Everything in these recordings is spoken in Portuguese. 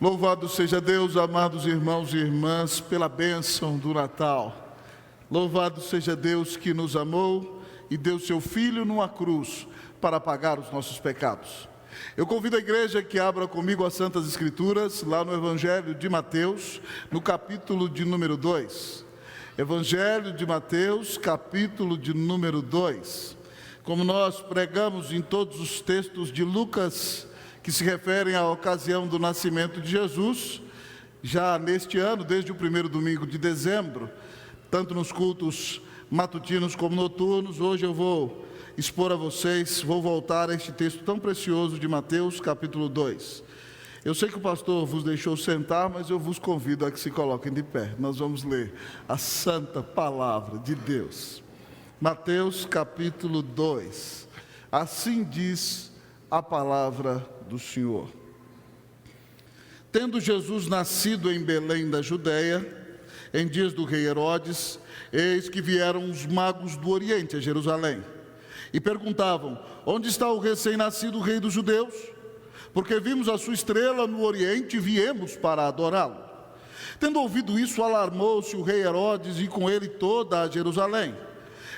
Louvado seja Deus, amados irmãos e irmãs, pela bênção do Natal. Louvado seja Deus que nos amou e deu seu Filho numa cruz para pagar os nossos pecados. Eu convido a igreja que abra comigo as Santas Escrituras, lá no Evangelho de Mateus, no capítulo de número 2. Evangelho de Mateus, capítulo de número 2. Como nós pregamos em todos os textos de Lucas, que se referem à ocasião do nascimento de Jesus, já neste ano, desde o primeiro domingo de dezembro, tanto nos cultos matutinos como noturnos, hoje eu vou expor a vocês, vou voltar a este texto tão precioso de Mateus, capítulo 2. Eu sei que o pastor vos deixou sentar, mas eu vos convido a que se coloquem de pé. Nós vamos ler a santa palavra de Deus. Mateus, capítulo 2. Assim diz a palavra do Senhor. Tendo Jesus nascido em Belém da Judeia, em dias do rei Herodes, eis que vieram os magos do Oriente a Jerusalém, e perguntavam: onde está o recém-nascido rei dos judeus? Porque vimos a sua estrela no Oriente e viemos para adorá-lo. Tendo ouvido isso, alarmou-se o rei Herodes e com ele toda a Jerusalém.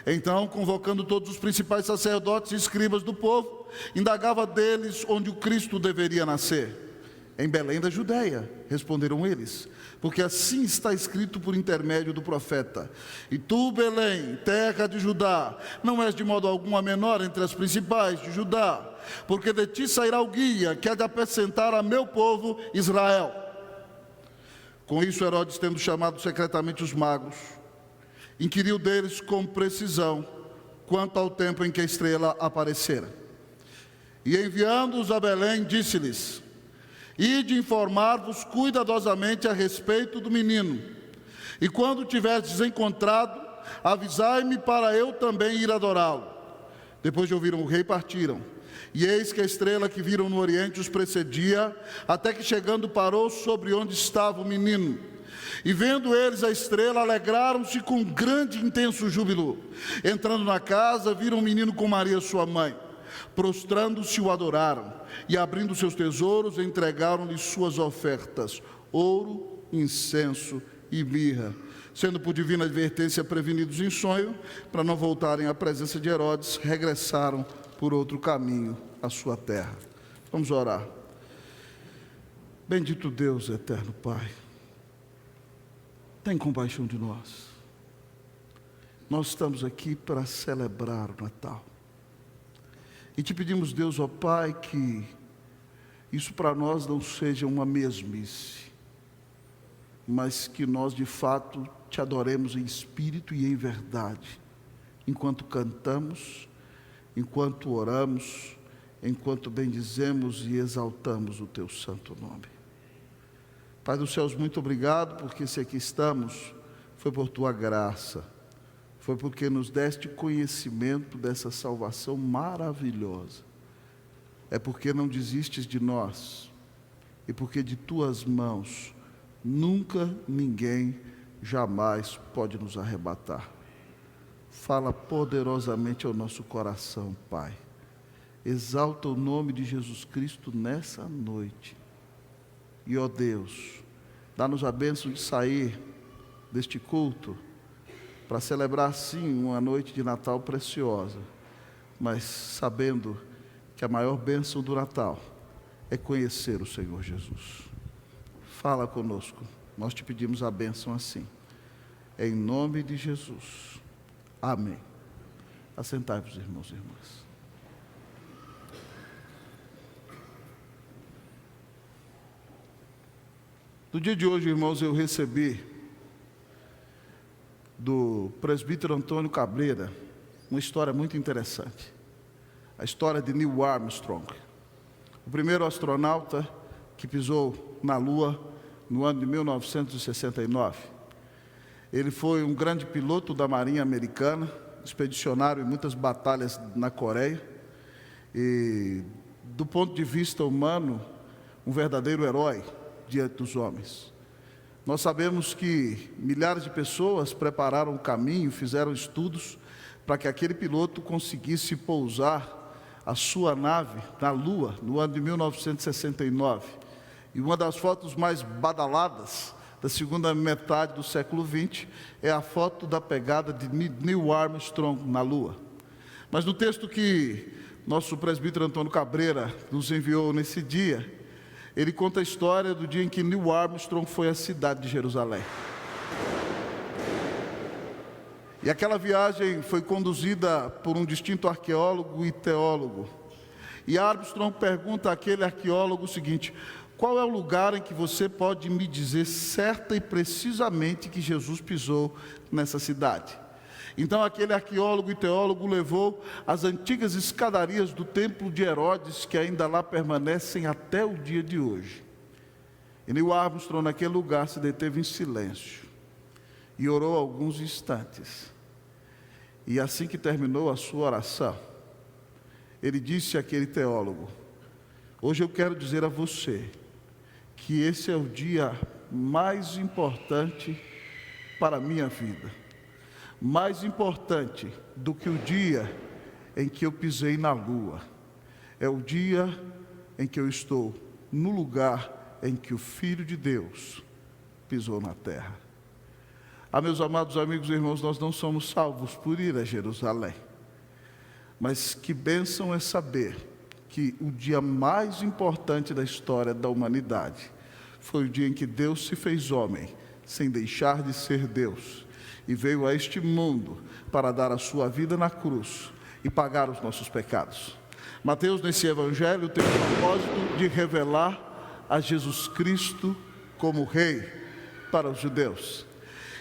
Então, convocando todos os principais sacerdotes e escribas do povo, indagava deles onde o Cristo deveria nascer. Em Belém da Judeia, responderam eles, porque assim está escrito por intermédio do profeta: e tu, Belém, terra de Judá, não és de modo algum a menor entre as principais de Judá, porque de ti sairá o guia que há de apacentar a meu povo Israel. Com isso, Herodes, tendo chamado secretamente os magos, inquiriu deles com precisão quanto ao tempo em que a estrela aparecera. E enviando-os a Belém, disse-lhes: ide informar-vos cuidadosamente a respeito do menino, e quando tiverdes encontrado, avisai-me para eu também ir adorá-lo. Depois de ouviram o rei, partiram. E eis que a estrela que viram no Oriente os precedia, até que chegando parou sobre onde estava o menino. E vendo eles a estrela, alegraram-se com grande e intenso júbilo. Entrando na casa, viram o menino com Maria sua mãe. Prostrando-se, o adoraram, e abrindo seus tesouros, entregaram-lhe suas ofertas: ouro, incenso e mirra. Sendo por divina advertência prevenidos em sonho, para não voltarem à presença de Herodes, regressaram por outro caminho à sua terra. Vamos orar. Bendito Deus, eterno Pai, tem compaixão de nós. Nós estamos aqui para celebrar o Natal. E te pedimos, Deus, ó Pai, que isso para nós não seja uma mesmice, mas que nós de fato te adoremos em espírito e em verdade, enquanto cantamos, enquanto oramos, enquanto bendizemos e exaltamos o teu santo nome. Pai dos céus, muito obrigado, porque se aqui estamos, foi por tua graça, foi porque nos deste conhecimento dessa salvação maravilhosa. É porque não desistes de nós, e porque de tuas mãos nunca ninguém jamais pode nos arrebatar. Fala poderosamente ao nosso coração, Pai. Exalta o nome de Jesus Cristo nessa noite. E, ó Deus, dá-nos a bênção de sair deste culto para celebrar, sim, uma noite de Natal preciosa, mas sabendo que a maior bênção do Natal é conhecer o Senhor Jesus. Fala conosco, nós te pedimos a bênção assim, em nome de Jesus. Amém. Assentai-vos, irmãos e irmãs. No dia de hoje, irmãos, eu recebi do presbítero Antônio Cabreira uma história muito interessante. A história de Neil Armstrong, o primeiro astronauta que pisou na Lua no ano de 1969. Ele foi um grande piloto da Marinha Americana, expedicionário em muitas batalhas na Coreia, e, do ponto de vista humano, um verdadeiro herói diante dos homens. Nós sabemos que milhares de pessoas prepararam o caminho, fizeram estudos para que aquele piloto conseguisse pousar a sua nave na Lua no ano de 1969. E uma das fotos mais badaladas da segunda metade do século XX é a foto da pegada de Neil Armstrong na Lua. Mas no texto que nosso presbítero Antônio Cabreira nos enviou nesse dia, ele conta a história do dia em que Neil Armstrong foi à cidade de Jerusalém. E aquela viagem foi conduzida por um distinto arqueólogo e teólogo. E Armstrong pergunta àquele arqueólogo o seguinte: qual é o lugar em que você pode me dizer certa e precisamente que Jesus pisou nessa cidade? Então aquele arqueólogo e teólogo levou as antigas escadarias do templo de Herodes, que ainda lá permanecem até o dia de hoje. E Neil Armstrong naquele lugar se deteve em silêncio e orou alguns instantes. E assim que terminou a sua oração, ele disse àquele teólogo: hoje eu quero dizer a você que esse é o dia mais importante para a minha vida. Mais importante do que o dia em que eu pisei na lua. É o dia em que eu estou no lugar em que o Filho de Deus pisou na terra. Meus amados amigos e irmãos, nós não somos salvos por ir a Jerusalém. Mas que bênção é saber que o dia mais importante da história da humanidade foi o dia em que Deus se fez homem, sem deixar de ser Deus, e veio a este mundo para dar a sua vida na cruz e pagar os nossos pecados. Mateus, nesse evangelho, tem o propósito de revelar a Jesus Cristo como Rei para os judeus.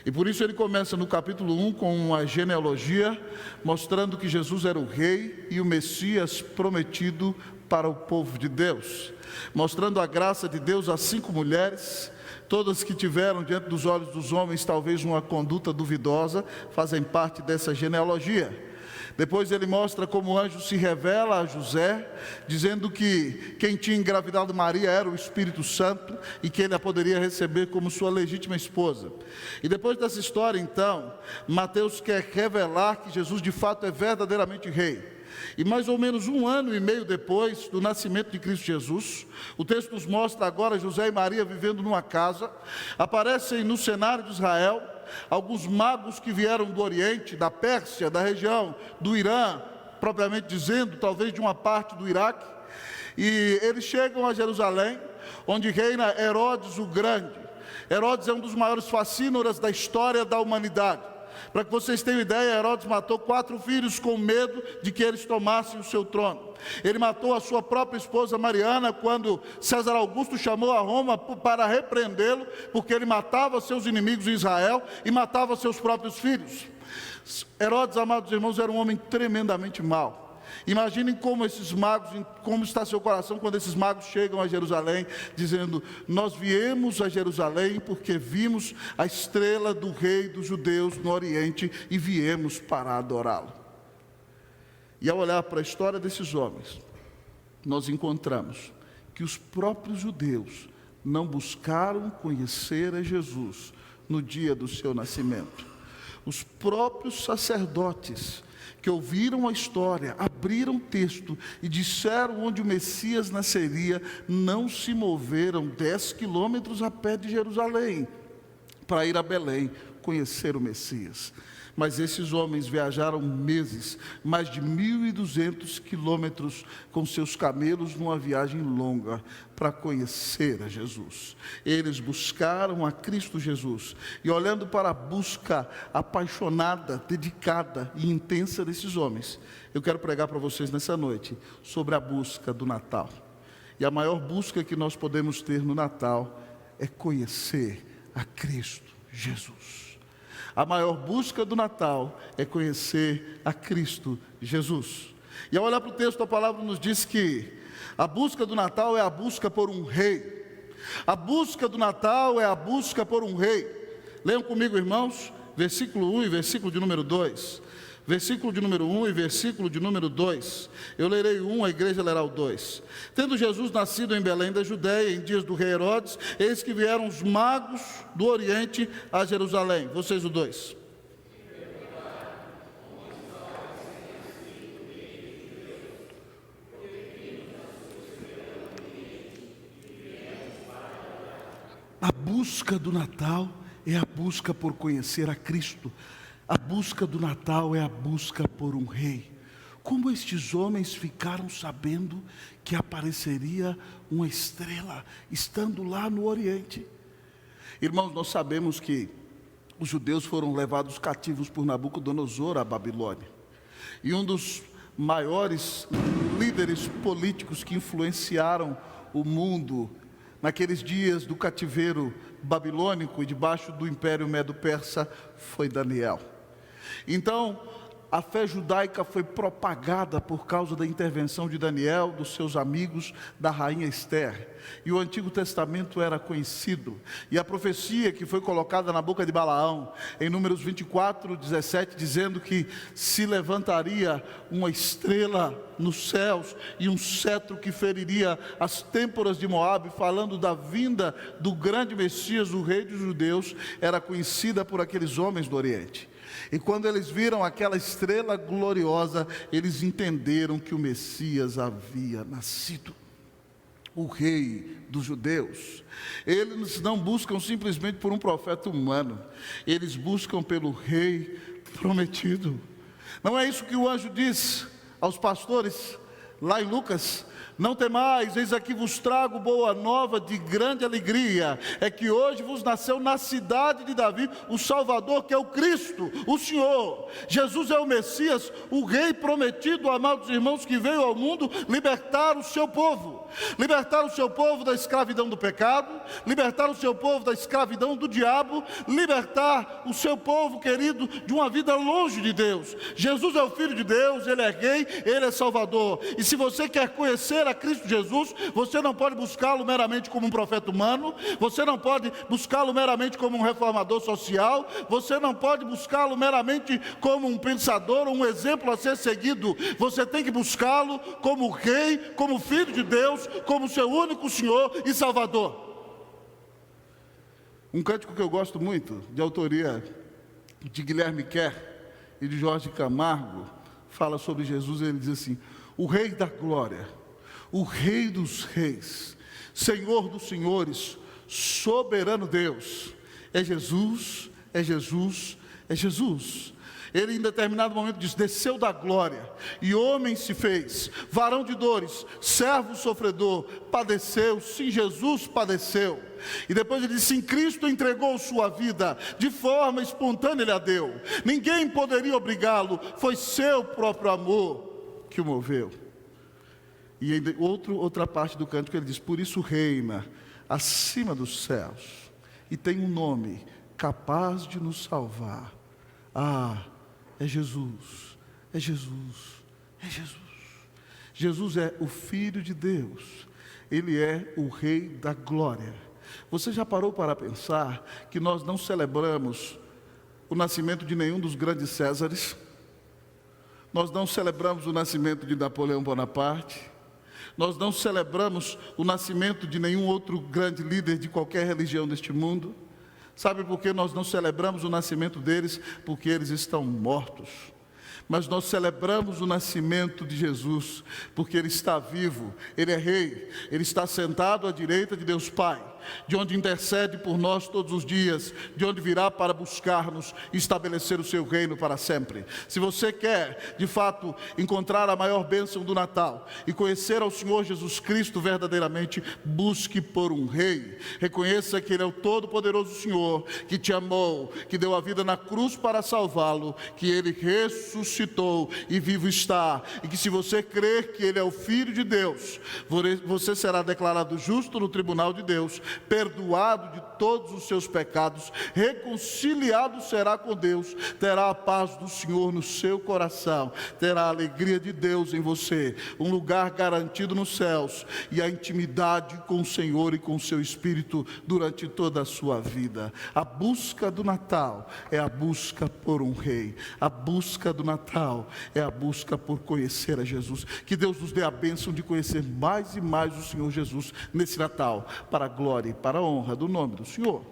E por isso ele começa no capítulo 1 com uma genealogia, mostrando que Jesus era o Rei e o Messias prometido para o povo de Deus, mostrando a graça de Deus a 5 mulheres, todas que tiveram diante dos olhos dos homens talvez uma conduta duvidosa, fazem parte dessa genealogia. Depois ele mostra como o anjo se revela a José, dizendo que quem tinha engravidado Maria era o Espírito Santo e que ele a poderia receber como sua legítima esposa. E depois dessa história, então, Mateus quer revelar que Jesus de fato é verdadeiramente rei. E mais ou menos 1 ano e meio depois do nascimento de Cristo Jesus, o texto nos mostra agora José e Maria vivendo numa casa. Aparecem no cenário de Israel alguns magos que vieram do Oriente, da Pérsia, da região do Irã, propriamente dizendo, talvez de uma parte do Iraque. E eles chegam a Jerusalém, onde reina Herodes o Grande. Herodes é um dos maiores facínoras da história da humanidade. Para que vocês tenham ideia, Herodes matou 4 filhos com medo de que eles tomassem o seu trono. Ele matou a sua própria esposa Mariana quando César Augusto chamou a Roma para repreendê-lo, porque ele matava seus inimigos em Israel e matava seus próprios filhos. Herodes, amados irmãos, era um homem tremendamente mau. Imaginem como esses magos, como está seu coração quando esses magos chegam a Jerusalém, dizendo: nós viemos a Jerusalém porque vimos a estrela do rei dos judeus no Oriente e viemos para adorá-lo. E ao olhar para a história desses homens, nós encontramos que os próprios judeus não buscaram conhecer a Jesus no dia do seu nascimento. Os próprios sacerdotes que ouviram a história, abriram o texto e disseram onde o Messias nasceria, não se moveram 10 quilômetros a pé de Jerusalém para ir a Belém conhecer o Messias. Mas esses homens viajaram meses, mais de 1.200 quilômetros com seus camelos numa viagem longa para conhecer a Jesus. Eles buscaram a Cristo Jesus e olhando para a busca apaixonada, dedicada e intensa desses homens, eu quero pregar para vocês nessa noite sobre a busca do Natal. E a maior busca que nós podemos ter no Natal é conhecer a Cristo Jesus. A maior busca do Natal é conhecer a Cristo Jesus. E ao olhar para o texto, a palavra nos diz que a busca do Natal é a busca por um rei. A busca do Natal é a busca por um rei. Leiam comigo, irmãos, versículo 1 e versículo de número 2. Versículo de número 1 e versículo de número 2. Eu lerei o 1, a igreja lerá o 2. Tendo Jesus nascido em Belém da Judéia, em dias do rei Herodes, eis que vieram os magos do Oriente a Jerusalém. Vocês o 2. A busca do Natal é a busca por conhecer a Cristo. A busca do Natal é a busca por um rei. Como estes homens ficaram sabendo que apareceria uma estrela estando lá no Oriente? Irmãos, nós sabemos que os judeus foram levados cativos por Nabucodonosor à Babilônia. E um dos maiores líderes políticos que influenciaram o mundo naqueles dias do cativeiro babilônico e debaixo do Império Medo-Persa foi Daniel. Então, a fé judaica foi propagada por causa da intervenção de Daniel, dos seus amigos, da rainha Esther. E o Antigo Testamento era conhecido. E a profecia que foi colocada na boca de Balaão, em Números 24, 17, dizendo que se levantaria uma estrela nos céus e um cetro que feriria as têmporas de Moabe, falando da vinda do grande Messias, o rei dos judeus, era conhecida por aqueles homens do Oriente. E quando eles viram aquela estrela gloriosa, eles entenderam que o Messias havia nascido, o rei dos judeus. Eles não buscam simplesmente por um profeta humano, eles buscam pelo rei prometido. Não é isso que o anjo diz aos pastores, lá em Lucas? Não temais, eis aqui vos trago boa nova de grande alegria, é que hoje vos nasceu na cidade de Davi o Salvador, que é o Cristo, o Senhor. Jesus é o Messias, o Rei prometido, amados irmãos, que veio ao mundo libertar o seu povo da escravidão do pecado, libertar o seu povo da escravidão do diabo, libertar o seu povo, querido, de uma vida longe de Deus. Jesus é o Filho de Deus, Ele é Rei, Ele é Salvador. E se você quer conhecer a Cristo Jesus, você não pode buscá-lo meramente como um profeta humano, você não pode buscá-lo meramente como um reformador social, você não pode buscá-lo meramente como um pensador, um exemplo a ser seguido. Você tem que buscá-lo como Rei, como Filho de Deus, como seu único Senhor e Salvador. Um cântico que eu gosto muito, de autoria de Guilherme Kerr e de Jorge Camargo, fala sobre Jesus. Ele diz assim: o Rei da glória, o Rei dos reis, Senhor dos senhores, soberano Deus, é Jesus, é Jesus, é Jesus. Ele em determinado momento diz: desceu da glória, e homem se fez, varão de dores, servo sofredor, padeceu, sim, Jesus padeceu. E depois ele diz: sim, Cristo entregou sua vida, de forma espontânea ele a deu, ninguém poderia obrigá-lo, foi seu próprio amor que o moveu. E em outra parte do cântico ele diz: por isso reina acima dos céus, e tem um nome capaz de nos salvar. Ah, é Jesus, é Jesus, é Jesus. Jesus é o Filho de Deus, Ele é o Rei da glória. Você já parou para pensar que nós não celebramos o nascimento de nenhum dos grandes Césares? Nós não celebramos o nascimento de Napoleão Bonaparte, nós não celebramos o nascimento de nenhum outro grande líder de qualquer religião deste mundo. Sabe por que nós não celebramos o nascimento deles? Porque eles estão mortos. Mas nós celebramos o nascimento de Jesus, porque Ele está vivo, Ele é Rei, Ele está sentado à direita de Deus Pai, de onde intercede por nós todos os dias, de onde virá para buscar-nos e estabelecer o seu reino para sempre. Se você quer, de fato, encontrar a maior bênção do Natal e conhecer ao Senhor Jesus Cristo verdadeiramente, busque por um Rei. Reconheça que Ele é o Todo-Poderoso Senhor, que te amou, que deu a vida na cruz para salvá-lo, que Ele ressuscitou e vivo está, e que se você crer que Ele é o Filho de Deus, você será declarado justo no tribunal de Deus, perdoado de todos os seus pecados, reconciliado será com Deus, terá a paz do Senhor no seu coração, terá a alegria de Deus em você, um lugar garantido nos céus, e a intimidade com o Senhor e com o seu Espírito durante toda a sua vida. A busca do Natal é a busca por um Rei. A busca do Natal é a busca por conhecer a Jesus. Que Deus nos dê a bênção de conhecer mais e mais o Senhor Jesus nesse Natal, para a glória e para a honra do nome do Senhor.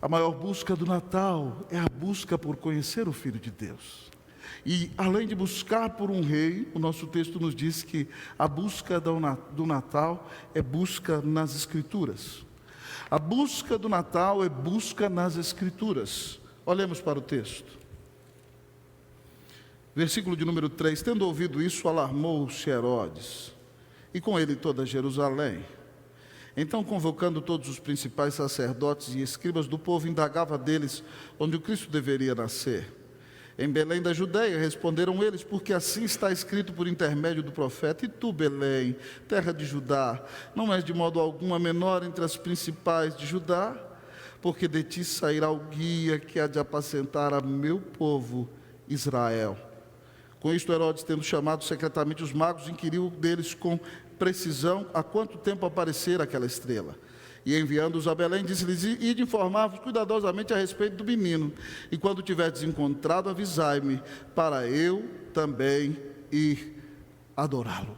A maior busca do Natal é a busca por conhecer o Filho de Deus. E além de buscar por um rei, o nosso texto nos diz que a busca do Natal é busca nas Escrituras. A busca do Natal é busca nas Escrituras. Olhemos para o texto. Versículo de número 3. Tendo ouvido isso, alarmou-se Herodes, e com ele toda Jerusalém. Então, convocando todos os principais sacerdotes e escribas do povo, indagava deles onde o Cristo deveria nascer. Em Belém da Judeia, responderam eles, porque assim está escrito por intermédio do profeta: e tu, Belém, terra de Judá, não és de modo algum a menor entre as principais de Judá, porque de ti sairá o guia que há de apacentar a meu povo Israel. Com isto, Herodes, tendo chamado secretamente os magos, inquiriu deles com precisão há quanto tempo aparecera aquela estrela. E enviando-os a Belém, disse-lhes: ide informar-vos cuidadosamente a respeito do menino, e quando tiverdes encontrado, avisai-me, para eu também ir adorá-lo.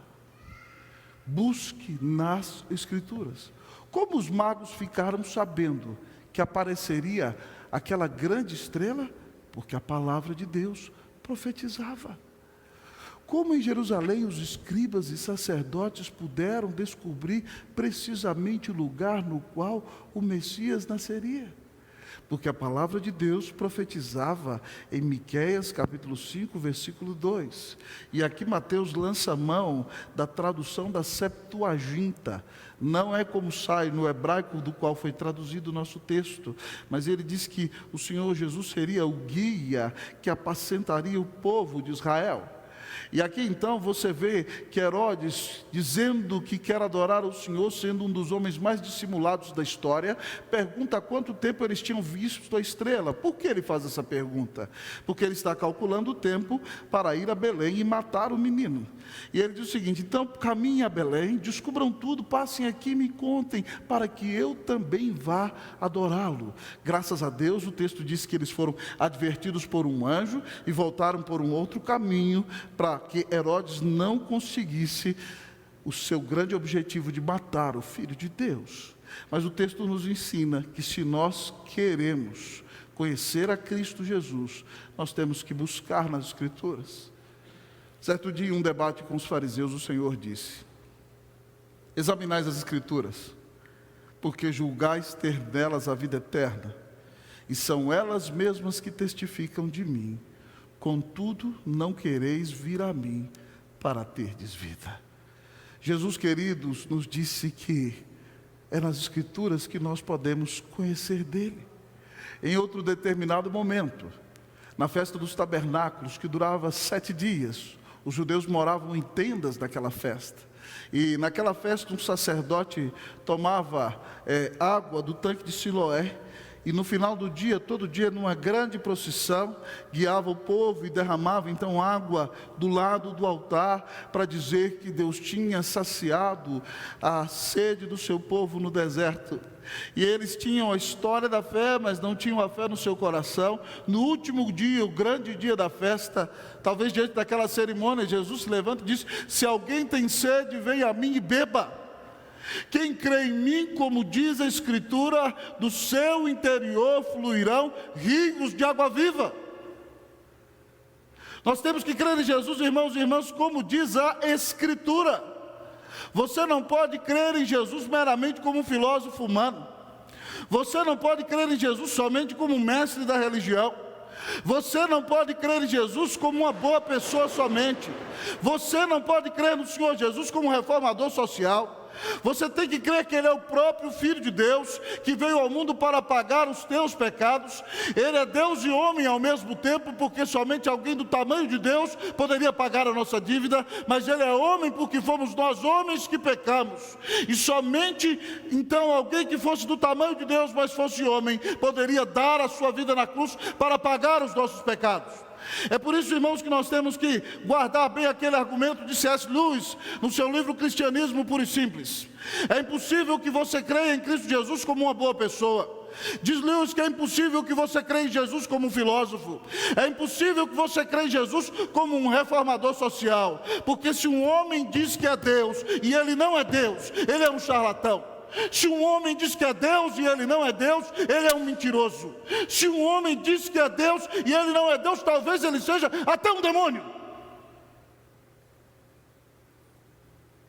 Busque nas Escrituras. Como os magos ficaram sabendo que apareceria aquela grande estrela? Porque a palavra de Deus profetizava. Como em Jerusalém os escribas e sacerdotes puderam descobrir precisamente o lugar no qual o Messias nasceria? Porque a palavra de Deus profetizava em Miqueias capítulo 5, versículo 2. E aqui Mateus lança mão da tradução da Septuaginta. Não é como sai no hebraico do qual foi traduzido o nosso texto, mas ele diz que o Senhor Jesus seria o guia que apacentaria o povo de Israel. E aqui então você vê que Herodes, dizendo que quer adorar o Senhor, sendo um dos homens mais dissimulados da história, pergunta há quanto tempo eles tinham visto a estrela. Por que ele faz essa pergunta? Porque ele está calculando o tempo para ir a Belém e matar o menino. E ele diz o seguinte: então caminhem a Belém, descubram tudo, passem aqui e me contem, para que eu também vá adorá-lo. Graças a Deus, o texto diz que eles foram advertidos por um anjo e voltaram por um outro caminho, para que Herodes não conseguisse o seu grande objetivo de matar o Filho de Deus. Mas o texto nos ensina que se nós queremos conhecer a Cristo Jesus, nós temos que buscar nas Escrituras. Certo dia, em um debate com os fariseus, o Senhor disse: examinais as Escrituras, porque julgais ter nelas a vida eterna, e são elas mesmas que testificam de mim. Contudo, não quereis vir a mim para terdes vida. Jesus, queridos, nos disse que é nas Escrituras que nós podemos conhecer dele. Em outro determinado momento, na festa dos tabernáculos, que durava 7 dias, os judeus moravam em tendas naquela festa. E naquela festa um sacerdote tomava água do tanque de Siloé, e no final do dia, todo dia, numa grande procissão, guiava o povo e derramava então água do lado do altar, para dizer que Deus tinha saciado a sede do seu povo no deserto. E eles tinham a história da fé, mas não tinham a fé no seu coração. No último dia, o grande dia da festa, talvez diante daquela cerimônia, Jesus se levanta e diz: se alguém tem sede, venha a mim e beba. Quem crê em mim, como diz a Escritura, do seu interior fluirão rios de água viva. Nós temos que crer em Jesus, irmãos e irmãs, como diz a Escritura. Você não pode crer em Jesus meramente como um filósofo humano. Você não pode crer em Jesus somente como um mestre da religião. Você não pode crer em Jesus como uma boa pessoa somente. Você não pode crer no Senhor Jesus como um reformador social. Você tem que crer que Ele é o próprio Filho de Deus, que veio ao mundo para pagar os teus pecados. Ele é Deus e homem ao mesmo tempo, porque somente alguém do tamanho de Deus poderia pagar a nossa dívida, mas Ele é homem porque fomos nós homens que pecamos. E somente então alguém que fosse do tamanho de Deus, mas fosse homem, poderia dar a sua vida na cruz para pagar os nossos pecados. É por isso, irmãos, que nós temos que guardar bem aquele argumento de C.S. Lewis, no seu livro Cristianismo Puro e Simples. É impossível que você creia em Cristo Jesus como uma boa pessoa. Diz Lewis que é impossível que você creia em Jesus como um filósofo. É impossível que você creia em Jesus como um reformador social. Porque se um homem diz que é Deus e ele não é Deus, ele é um charlatão. Se um homem diz que é Deus e ele não é Deus, ele é um mentiroso. Se um homem diz que é Deus e ele não é Deus, talvez ele seja até um demônio.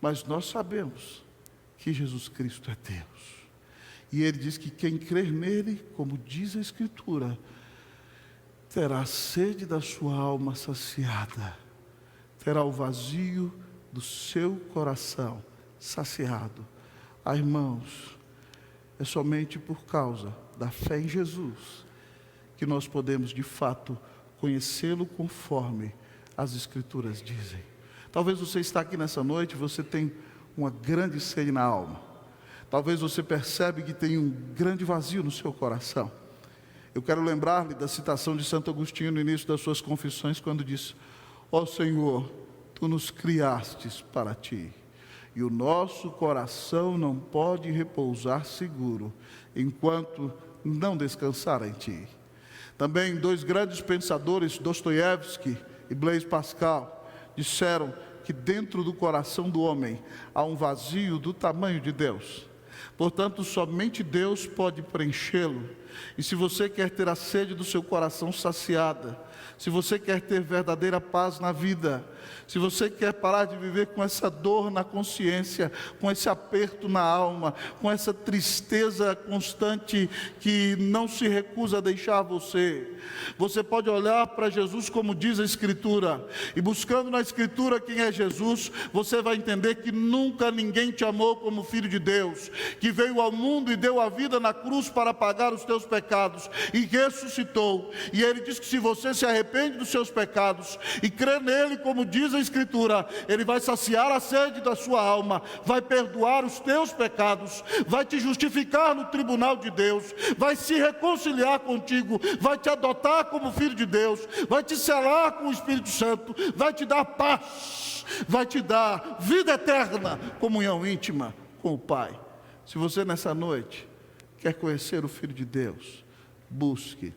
Mas nós sabemos que Jesus Cristo é Deus. E ele diz que quem crer nele, como diz a Escritura, terá sede da sua alma saciada, terá o vazio do seu coração saciado. Ah, irmãos, é somente por causa da fé em Jesus que nós podemos de fato conhecê-lo conforme as Escrituras dizem. Talvez você está aqui nessa noite, você tem uma grande sede na alma. Talvez você percebe que tem um grande vazio no seu coração. Eu quero lembrar-lhe da citação de Santo Agostinho no início das suas confissões, quando disse: ó Senhor, Tu nos criastes para Ti, e o nosso coração não pode repousar seguro, enquanto não descansar em Ti. Também dois grandes pensadores, Dostoiévski e Blaise Pascal, disseram que dentro do coração do homem há um vazio do tamanho de Deus. Portanto, somente Deus pode preenchê-lo. E se você quer ter a sede do seu coração saciada, se você quer ter verdadeira paz na vida, se você quer parar de viver com essa dor na consciência, com esse aperto na alma, com essa tristeza constante que não se recusa a deixar você pode olhar para Jesus como diz a Escritura, e buscando na Escritura quem é Jesus, você vai entender que nunca ninguém te amou como Filho de Deus, que veio ao mundo e deu a vida na cruz para pagar os teus pecados, e ressuscitou. E ele diz que se você se arrepende dos seus pecados e crê nele, como diz a Escritura, ele vai saciar a sede da sua alma, vai perdoar os teus pecados, vai te justificar no tribunal de Deus, vai se reconciliar contigo, vai te adotar como filho de Deus, vai te selar com o Espírito Santo, vai te dar paz, vai te dar vida eterna, comunhão íntima com o Pai. Se você nessa noite quer conhecer o Filho de Deus, busque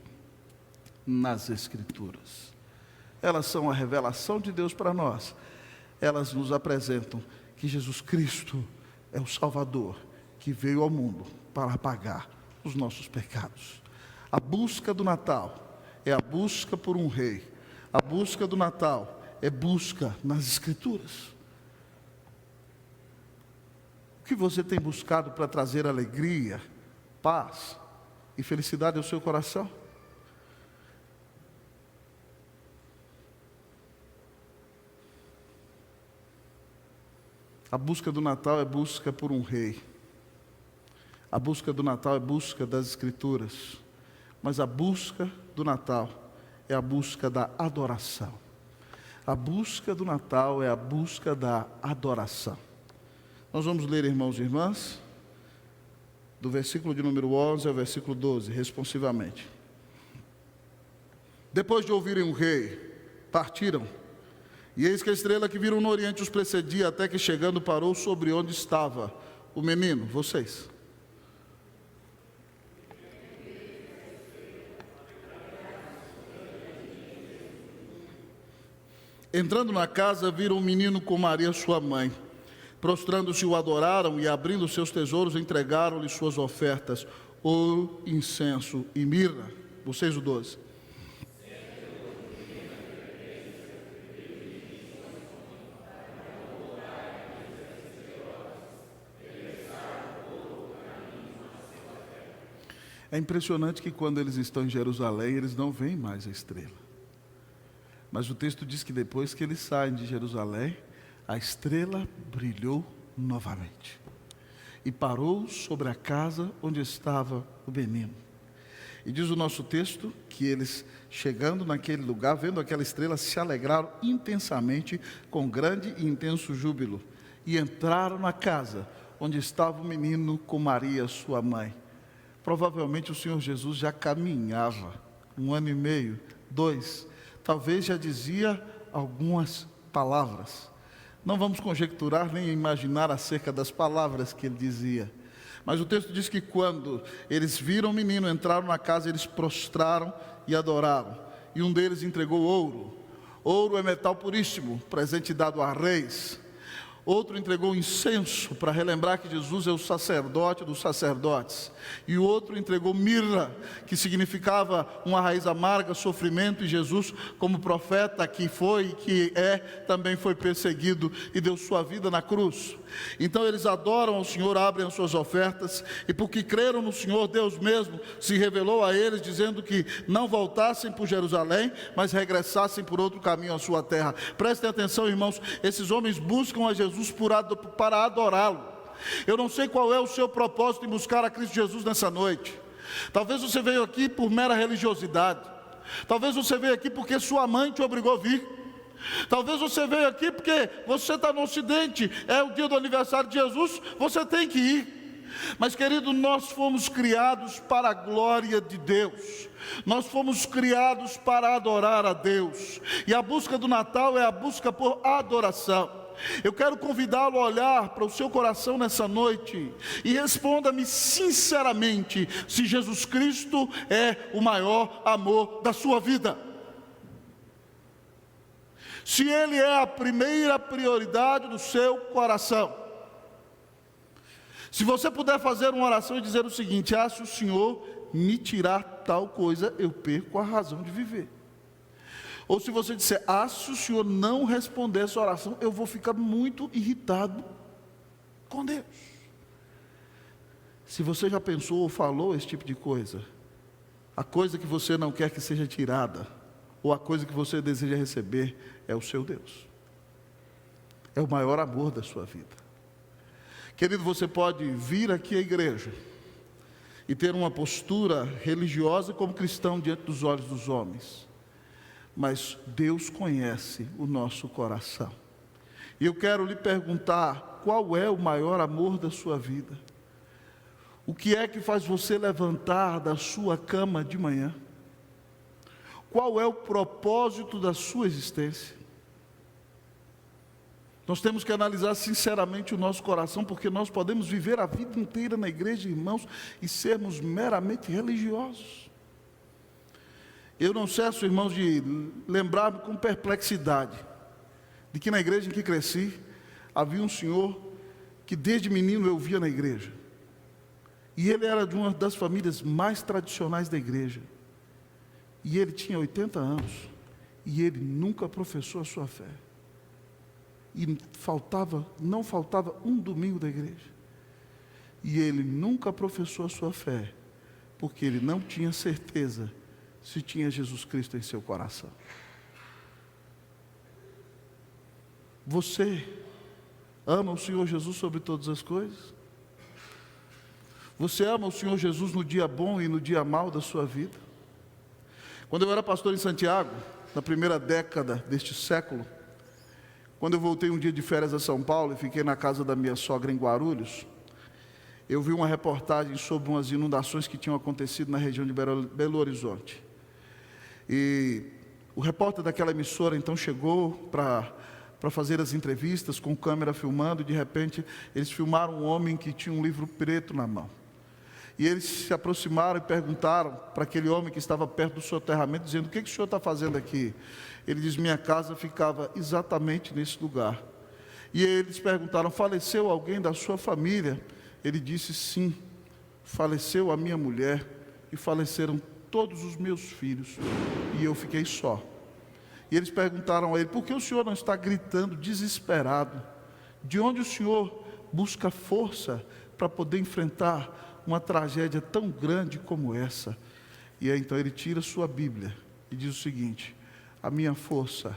nas Escrituras. Elas são a revelação de Deus para nós. Elas nos apresentam que Jesus Cristo é o Salvador, que veio ao mundo para pagar os nossos pecados. A busca do Natal é a busca por um rei. A busca do Natal é busca nas Escrituras. O que você tem buscado para trazer alegria, paz e felicidade ao seu coração? A busca do Natal é busca por um rei. A busca do Natal é busca das Escrituras. Mas a busca do Natal é a busca da adoração. A busca do Natal é a busca da adoração. Nós vamos ler, irmãos e irmãs, do versículo de número 11 ao versículo 12, responsivamente. Depois de ouvirem o rei, partiram. E eis que a estrela que viram no oriente os precedia, até que chegando parou sobre onde estava o menino. Vocês. Entrando na casa, viram o menino com Maria, sua mãe. Prostrando-se, o adoraram e, abrindo seus tesouros, entregaram-lhe suas ofertas, ouro, incenso e mirra. Vocês, o 12. É impressionante que quando eles estão em Jerusalém, eles não veem mais a estrela. Mas o texto diz que depois que eles saem de Jerusalém, a estrela brilhou novamente e parou sobre a casa onde estava o menino. E diz o nosso texto que eles, chegando naquele lugar, vendo aquela estrela, se alegraram intensamente com grande e intenso júbilo e entraram na casa onde estava o menino com Maria, sua mãe. Provavelmente o Senhor Jesus já caminhava 1 ano e meio, 2, talvez já dizia algumas palavras. Não vamos conjecturar nem imaginar acerca das palavras que ele dizia. Mas o texto diz que quando eles viram o menino, entraram na casa, eles prostraram e adoraram. E um deles entregou ouro. Ouro é metal puríssimo, presente dado a reis. Outro entregou incenso para relembrar que Jesus é o sacerdote dos sacerdotes. E o outro entregou mirra, que significava uma raiz amarga, sofrimento. E Jesus, como profeta que foi e que é, também foi perseguido e deu sua vida na cruz. Então eles adoram ao Senhor, abrem as suas ofertas. E porque creram no Senhor, Deus mesmo se revelou a eles, dizendo que não voltassem por Jerusalém, mas regressassem por outro caminho à sua terra. Prestem atenção, irmãos, esses homens buscam a Jesus para adorá-lo. Eu não sei qual é o seu propósito em buscar a Cristo Jesus nessa noite. Talvez você veio aqui por mera religiosidade. Talvez você veio aqui porque sua mãe te obrigou a vir. Talvez você veio aqui porque você está no Ocidente, é o dia do aniversário de Jesus, você tem que ir. Mas querido, nós fomos criados para a glória de Deus. Nós fomos criados para adorar a Deus. E a busca do Natal é a busca por adoração. Eu quero convidá-lo a olhar para o seu coração nessa noite e responda-me sinceramente se Jesus Cristo é o maior amor da sua vida. Se Ele é a primeira prioridade do seu coração. Se você puder fazer uma oração e dizer o seguinte: se o Senhor me tirar tal coisa, eu perco a razão de viver. Ou se você disser: se o Senhor não responder essa oração, eu vou ficar muito irritado com Deus. Se você já pensou ou falou esse tipo de coisa, a coisa que você não quer que seja tirada, ou a coisa que você deseja receber, é o seu Deus. É o maior amor da sua vida. Querido, você pode vir aqui à igreja e ter uma postura religiosa como cristão diante dos olhos dos homens, mas Deus conhece o nosso coração. E eu quero lhe perguntar: qual é o maior amor da sua vida? O que é que faz você levantar da sua cama de manhã? Qual é o propósito da sua existência? Nós temos que analisar sinceramente o nosso coração, porque nós podemos viver a vida inteira na igreja, irmãos, e sermos meramente religiosos. Eu não cesso, irmãos, de lembrar-me com perplexidade de que na igreja em que cresci, havia um senhor que desde menino eu via na igreja. E ele era de uma das famílias mais tradicionais da igreja. E ele tinha 80 anos, e ele nunca professou a sua fé. E não faltava um domingo da igreja. E ele nunca professou a sua fé, porque ele não tinha certeza se tinha Jesus Cristo em seu coração. Você ama o Senhor Jesus sobre todas as coisas? Você ama o Senhor Jesus no dia bom e no dia mau da sua vida? Quando eu era pastor em Santiago, na primeira década deste século, quando eu voltei um dia de férias a São Paulo e fiquei na casa da minha sogra em Guarulhos, eu vi uma reportagem sobre umas inundações que tinham acontecido na região de Belo Horizonte. E o repórter daquela emissora então chegou para fazer as entrevistas com câmera filmando, e de repente eles filmaram um homem que tinha um livro preto na mão. E eles se aproximaram e perguntaram para aquele homem que estava perto do soterramento, dizendo: o que o senhor está fazendo aqui? Ele diz: minha casa ficava exatamente nesse lugar. E eles perguntaram: faleceu alguém da sua família? Ele disse: sim, faleceu a minha mulher e faleceram todos os meus filhos, e eu fiquei só. E eles perguntaram a ele: por que o senhor não está gritando desesperado? De onde o senhor busca força para poder enfrentar uma tragédia tão grande como essa? E aí então ele tira sua Bíblia e diz o seguinte: a minha força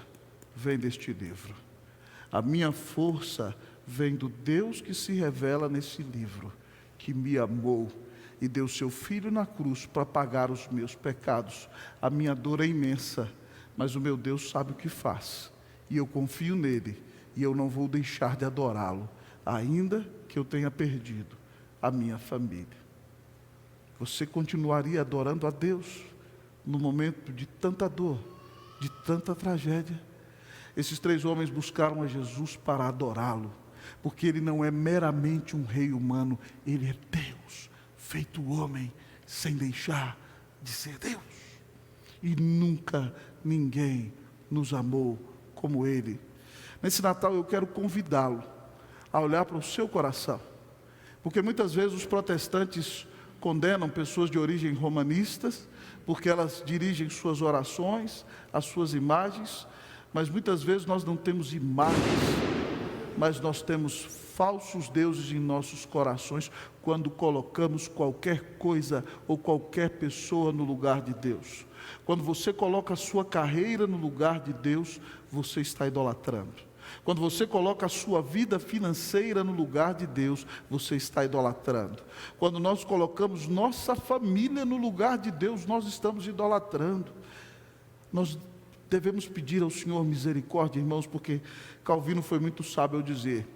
vem deste livro. A minha força vem do Deus que se revela nesse livro, que me amou e deu seu Filho na cruz para pagar os meus pecados. A minha dor é imensa, mas o meu Deus sabe o que faz, e eu confio nele, e eu não vou deixar de adorá-lo, ainda que eu tenha perdido a minha família. Você continuaria adorando a Deus no momento de tanta dor, de tanta tragédia? Esses três homens buscaram a Jesus para adorá-lo, porque ele não é meramente um rei humano, ele é Deus feito homem, sem deixar de ser Deus. E nunca ninguém nos amou como ele. Nesse Natal eu quero convidá-lo a olhar para o seu coração. Porque muitas vezes os protestantes condenam pessoas de origem romanistas, porque elas dirigem suas orações, as suas imagens, mas muitas vezes nós não temos imagens, mas nós temos falsos deuses em nossos corações, quando colocamos qualquer coisa ou qualquer pessoa no lugar de Deus. Quando você coloca a sua carreira no lugar de Deus, você está idolatrando. Quando você coloca a sua vida financeira no lugar de Deus, você está idolatrando. Quando nós colocamos nossa família no lugar de Deus, nós estamos idolatrando. Nós devemos pedir ao Senhor misericórdia, irmãos, porque Calvino foi muito sábio ao dizer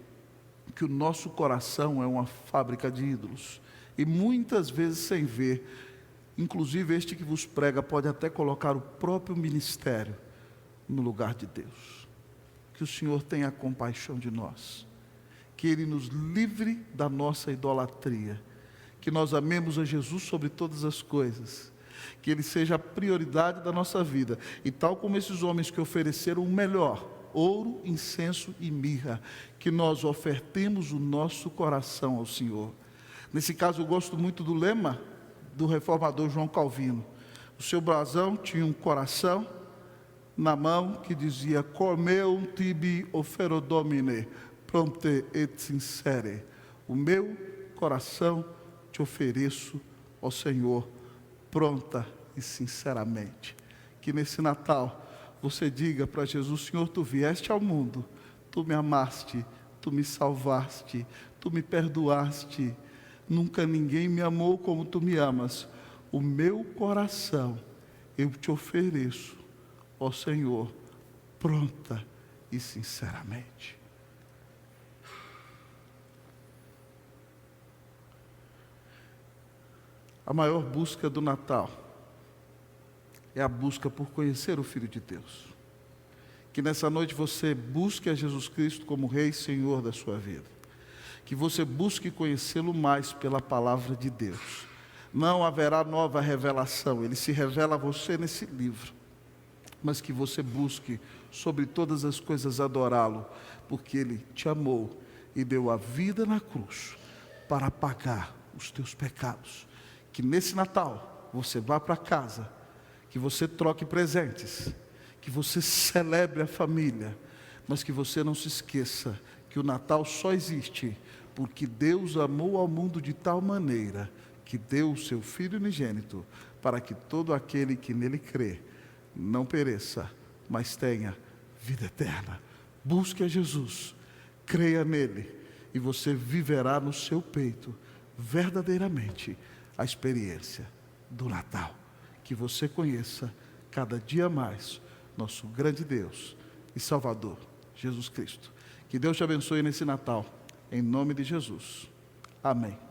que o nosso coração é uma fábrica de ídolos. E muitas vezes sem ver, inclusive este que vos prega pode até colocar o próprio ministério no lugar de Deus. Que o Senhor tenha compaixão de nós, que Ele nos livre da nossa idolatria, que nós amemos a Jesus sobre todas as coisas, que Ele seja a prioridade da nossa vida, e tal como esses homens que ofereceram o melhor, ouro, incenso e mirra, que nós ofertemos o nosso coração ao Senhor. Nesse caso eu gosto muito do lema do reformador João Calvino. O seu brasão tinha um coração na mão que dizia: Comeum tibi ofero Domine, prompte et sincere. O meu coração te ofereço ao Senhor, pronta e sinceramente. Que nesse Natal você diga para Jesus: Senhor, tu vieste ao mundo, tu me amaste, tu me salvaste, tu me perdoaste. Nunca ninguém me amou como tu me amas. O meu coração eu te ofereço, ó Senhor, pronta e sinceramente. A maior busca do Natal é a busca por conhecer o Filho de Deus. Que nessa noite você busque a Jesus Cristo como Rei e Senhor da sua vida. Que você busque conhecê-lo mais pela palavra de Deus. Não haverá nova revelação, Ele se revela a você nesse livro. Mas que você busque sobre todas as coisas adorá-lo, porque Ele te amou e deu a vida na cruz para pagar os teus pecados. Que nesse Natal você vá para casa, que você troque presentes, que você celebre a família, mas que você não se esqueça que o Natal só existe porque Deus amou ao mundo de tal maneira que deu o seu Filho unigênito, para que todo aquele que nele crê não pereça, mas tenha vida eterna. Busque a Jesus, creia nele, e você viverá no seu peito verdadeiramente a experiência do Natal. Que você conheça cada dia mais nosso grande Deus e Salvador, Jesus Cristo. Que Deus te abençoe nesse Natal, em nome de Jesus. Amém.